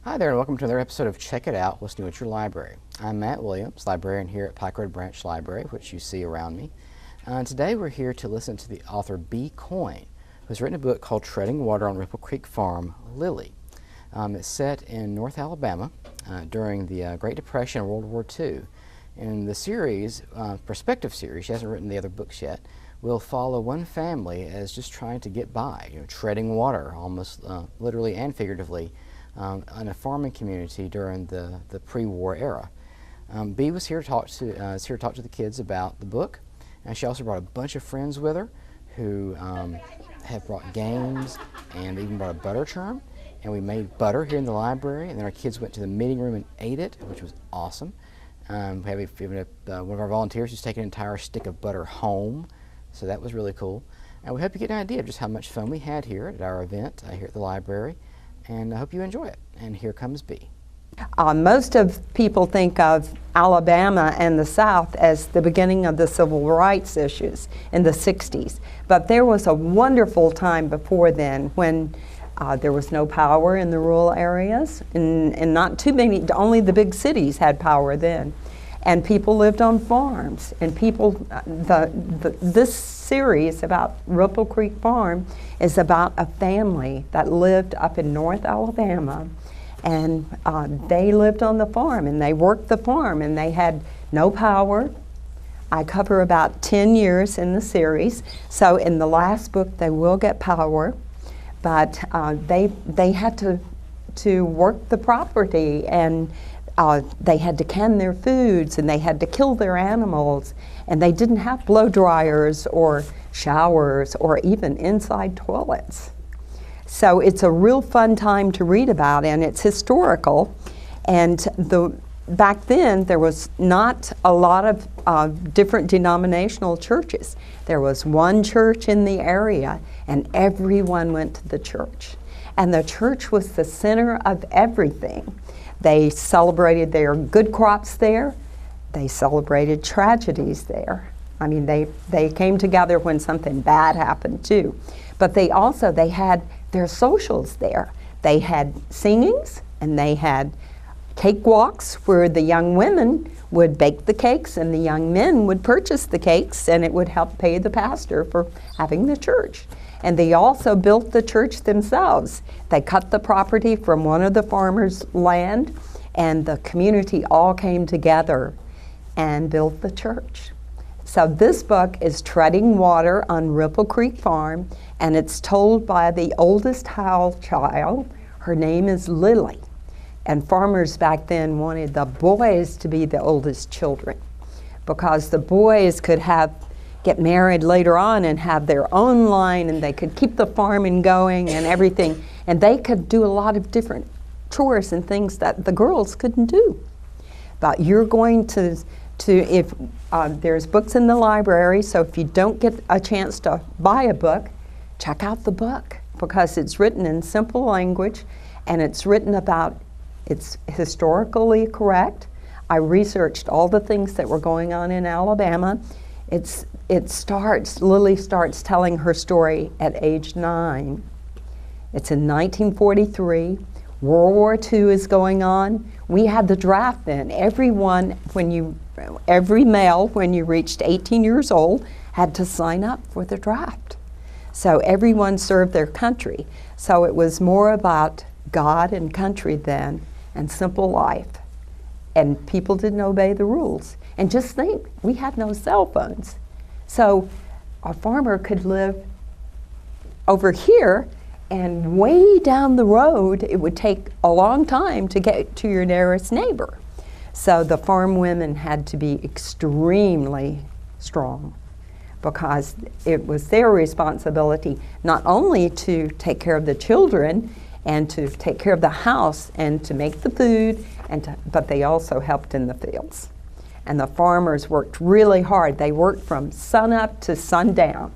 Hi there and welcome to another episode of Check It Out, What's New at Your Library. I'm Matt Williams, librarian here at Pike Road Branch Library, which you see around me. Today we're here to listen to the author B. Coyne, who's written a book called Treading Water on Ripple Creek Farm, Lily. It's set in North Alabama during the Great Depression and World War II. In the series, prospective series, she hasn't written the other books yet, we'll follow one family as just trying to get by, treading water, almost literally and figuratively, in a farming community during the pre-war era. Bee was here to talk to the kids about the book, and she also brought a bunch of friends with her who have brought games and even brought a butter churn. And we made butter here in the library, and then our kids went to the meeting room and ate it, which was awesome. We have even one of our volunteers who's taken an entire stick of butter home, so that was really cool. And we hope you get an idea of just how much fun we had here at our event here at the library, and I hope you enjoy it. And here comes Bee. Most of people think of Alabama and the South as the beginning of the civil rights issues in the 60s. But there was a wonderful time before then when there was no power in the rural areas, and not too many, only the big cities had power then. And people lived on farms, and this series about Ripple Creek Farm is about a family that lived up in North Alabama, and they lived on the farm, and they worked the farm, and they had no power. I cover about 10 years in the series, so in the last book they will get power, but they had to work the property, and they had to can their foods, and they had to kill their animals, and they didn't have blow dryers or showers or even inside toilets. So it's a real fun time to read about, and it's historical. And back then there was not a lot of different denominational churches. There was one church in the area, and everyone went to the church. And the church was the center of everything. They celebrated their good crops there. They celebrated tragedies there. I mean, they came together when something bad happened too. But they had their socials there. They had singings, and they had cakewalks where the young women would bake the cakes and the young men would purchase the cakes, and it would help pay the pastor for having the church. And they also built the church themselves. They cut the property from one of the farmers' land, and the community all came together and built the church. So this book is Treading Water on Ripple Creek Farm, and it's told by the oldest child. Her name is Lily. And farmers back then wanted the boys to be the oldest children, because the boys could get married later on and have their own line, and they could keep the farming going and everything, and they could do a lot of different chores and things that the girls couldn't do. But you're going to if there's books in the library, so if you don't get a chance to buy a book, check out the book, because it's written in simple language, and it's historically correct. I researched all the things that were going on in Alabama. Lily starts telling her story at age 9. It's in 1943. World War II is going on. We had the draft then. Every male, when you reached 18 years old, had to sign up for the draft. So everyone served their country. So it was more about God and country then, and simple life. And people didn't obey the rules. And just think, we had no cell phones. So a farmer could live over here, and way down the road, it would take a long time to get to your nearest neighbor. So the farm women had to be extremely strong, because it was their responsibility not only to take care of the children and to take care of the house and to make the food, but they also helped in the fields. And the farmers worked really hard. They worked from sunup to sundown.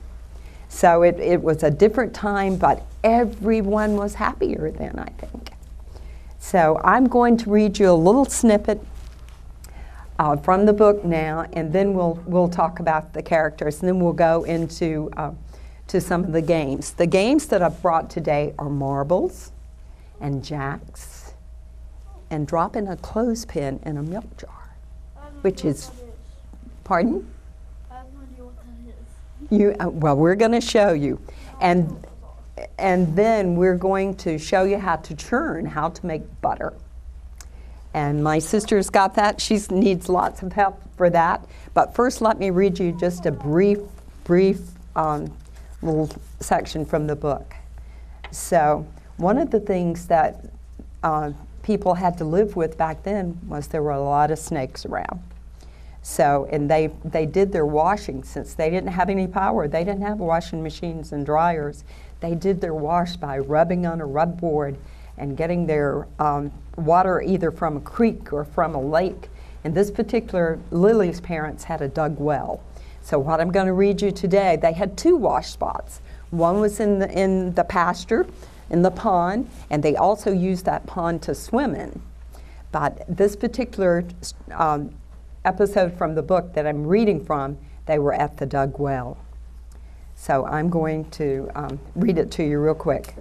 So it was a different time, but everyone was happier then, I think. So I'm going to read you a little snippet from the book now, and then we'll talk about the characters, and then we'll go into to some of the games. The games that I've brought today are marbles and jacks and dropping a clothespin in a milk jar, I have no which idea is, what that is. pardon? I have no idea what that is. Well, we're going to show you. I don't know And, what those are. and then we're going to show you how to churn, how to make butter. And my sister's got that. She needs lots of help for that. But first, let me read you just a brief little section from the book. So one of the things that people had to live with back then was there were a lot of snakes around. So, and they did their washing since they didn't have any power. They didn't have washing machines and dryers. They did their wash by rubbing on a rub board and getting their water either from a creek or from a lake. In this particular, Lily's parents had a dug well. So what I'm going to read you today, they had two wash spots. One was in the pasture, in the pond, and they also used that pond to swim in. But this particular episode from the book that I'm reading from, they were at the dug well. So I'm going to read it to you real quick.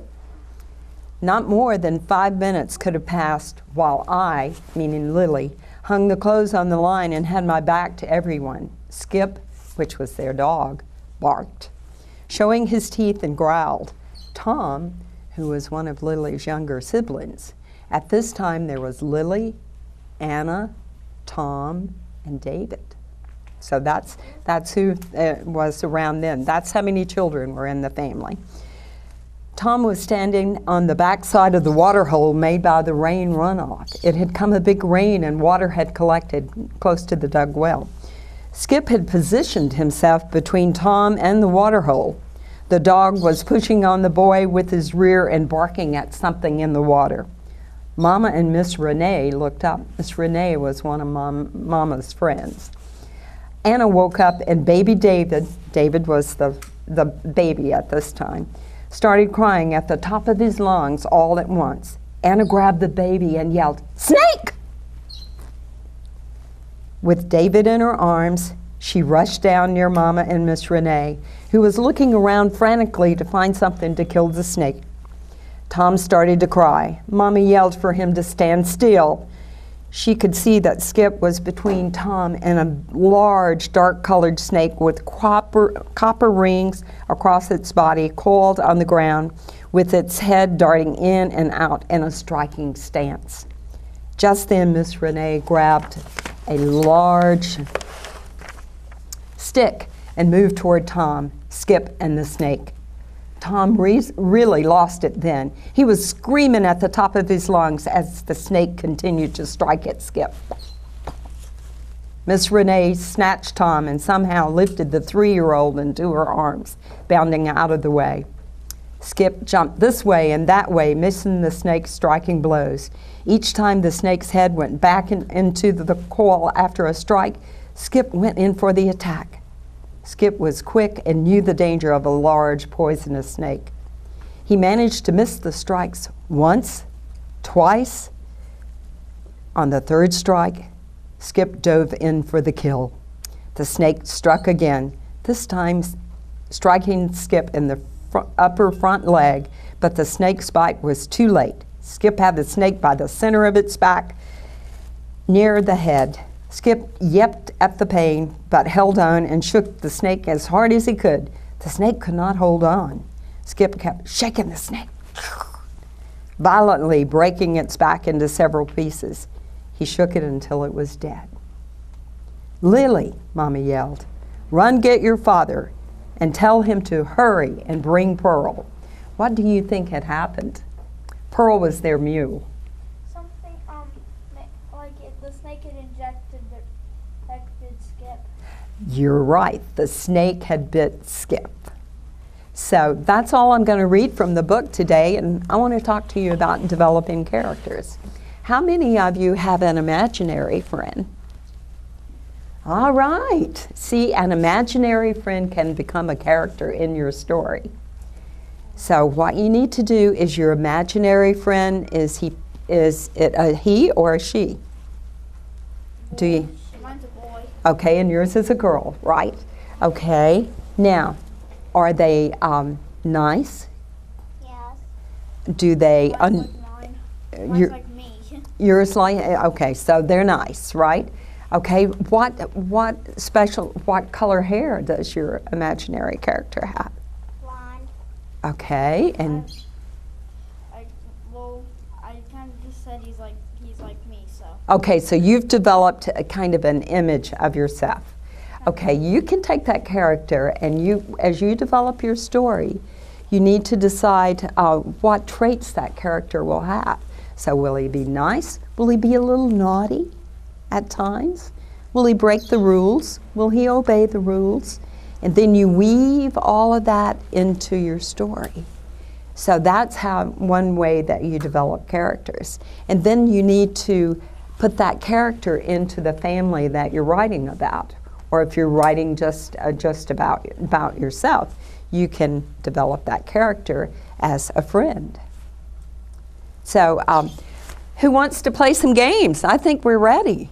Not more than 5 minutes could have passed while I, meaning Lily, hung the clothes on the line and had my back to everyone. Skip, which was their dog, barked, showing his teeth, and growled. Tom, who was one of Lily's younger siblings. At this time there was Lily, Anna, Tom, and David. So that's who was around then. That's how many children were in the family. Tom was standing on the back side of the water hole made by the rain runoff. It had come a big rain and water had collected close to the dug well. Skip had positioned himself between Tom and the water hole. The dog was pushing on the boy with his rear and barking at something in the water. Mama and Miss Renee looked up. Miss Renee was one of Mama's friends. Anna woke up and baby David was the baby at this time, started crying at the top of his lungs all at once. Anna grabbed the baby and yelled, "Snake!" With David in her arms, she rushed down near Mama and Miss Renee, who was looking around frantically to find something to kill the snake. Tom started to cry. Mama yelled for him to stand still. She could see that Skip was between Tom and a large, dark-colored snake with copper rings across its body, coiled on the ground, with its head darting in and out in a striking stance. Just then, Miss Renee grabbed a large stick and moved toward Tom, Skip, and the snake. Tom really lost it then. He was screaming at the top of his lungs as the snake continued to strike at Skip. Miss Renee snatched Tom and somehow lifted the 3-year-old into her arms, bounding out of the way. Skip jumped this way and that way, missing the snake's striking blows. Each time the snake's head went back into the coil after a strike, Skip went in for the attack. Skip was quick and knew the danger of a large poisonous snake. He managed to miss the strikes once, twice. On the third strike, Skip dove in for the kill. The snake struck again, this time striking Skip in the upper front leg, but the snake's bite was too late. Skip had the snake by the center of its back, near the head. Skip yelped at the pain, but held on and shook the snake as hard as he could. The snake could not hold on. Skip kept shaking the snake, violently breaking its back into several pieces. He shook it until it was dead. "Lily," Mama yelled, "run get your father and tell him to hurry and bring Pearl." What do you think had happened? Pearl was their mule. Something, like the snake had infected Skip. You're right. The snake had bit Skip. So that's all I'm going to read from the book today, and I want to talk to you about developing characters. How many of you have an imaginary friend? All right. See, an imaginary friend can become a character in your story. So what you need to do is your imaginary friend, is it a he or a she? Do you? Mine's a boy. Okay, and yours is a girl, right? Okay. Now, are they nice? Yes. Do they? Mine's like mine. Mine's you're- like me. Yours like, okay, so they're nice, right? Okay, what color hair does your imaginary character have? Blonde. Okay, and I kind of just said he's like me, so. okay, so you've developed a kind of an image of yourself. Okay, you can take that character and as you develop your story, you need to decide what traits that character will have. So will he be nice? Will he be a little naughty at times? Will he break the rules? Will he obey the rules? And then you weave all of that into your story. So that's one way that you develop characters. And then you need to put that character into the family that you're writing about. Or if you're writing just about yourself, you can develop that character as a friend. So who wants to play some games? I think we're ready.